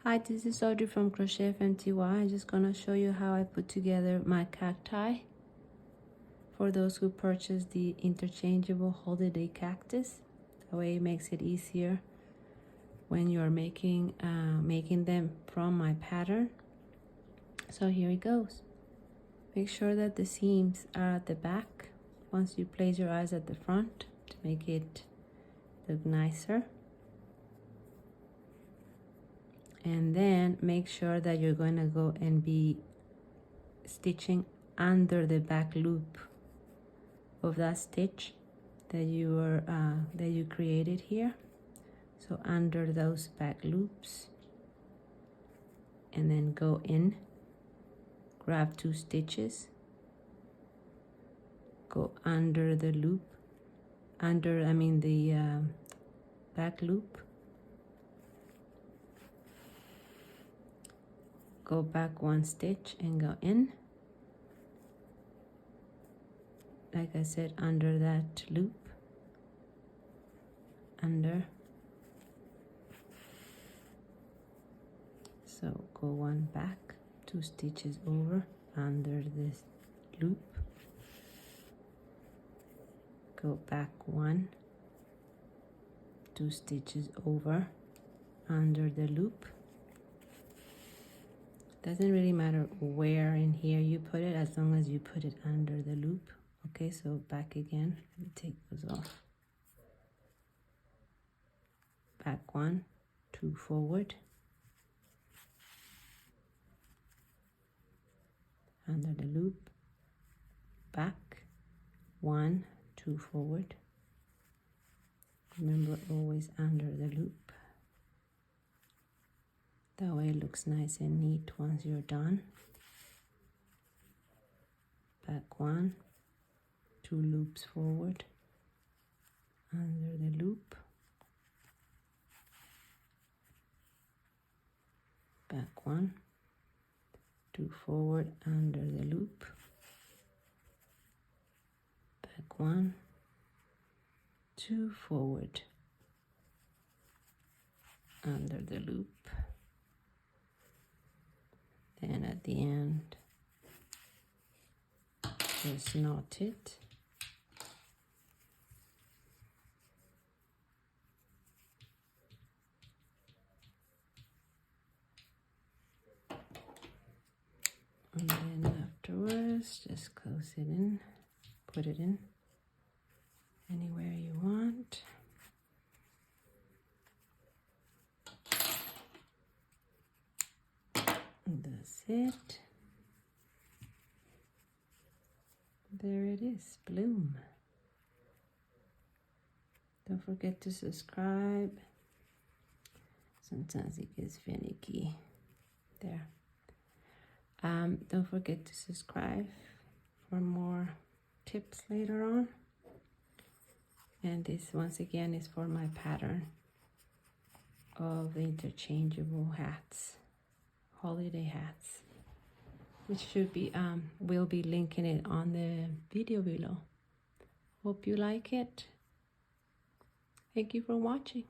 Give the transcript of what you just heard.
Hi, this is Audrey from Crochet FMTY. I'm just gonna show you how I put together my cacti for those who purchase the Interchangeable Holiday Cactus. That way it makes it easier when you're making them from my pattern. So here it goes. Make sure that the seams are at the back once you place your eyes at the front to make it look nicer. And then make sure that you're going to go and be stitching under the back loop of that stitch that you created here. So under those back loops, and then go in, grab 2 stitches, go under the loop, the back loop, go back 1 stitch and go in, like I said, under that loop, under. So go 1 back, 2 stitches over, under this loop, go back 1, 2 stitches over, under the loop. Doesn't really matter where in here you put it, as long as you put it under the loop. Okay, so back again, let me take those off. Back 1, 2 forward, under the loop, back 1, 2 forward. Remember, always under the loop. That way it looks nice and neat once you're done. Back 1, 2 loops forward, under the loop, back 1, 2 forward, under the loop, back 1, 2 forward, under the loop. Then at the end, just knot it. And then afterwards, just close it in, put it in anywhere you want. That's it. There it is, bloom. Don't forget to subscribe. Sometimes it gets finicky. There. Don't forget to subscribe for more tips later on. And this, once again, is for my pattern of the interchangeable hats, holiday hats, which should be we'll be linking it on the video below. Hope you like it. Thank you for watching.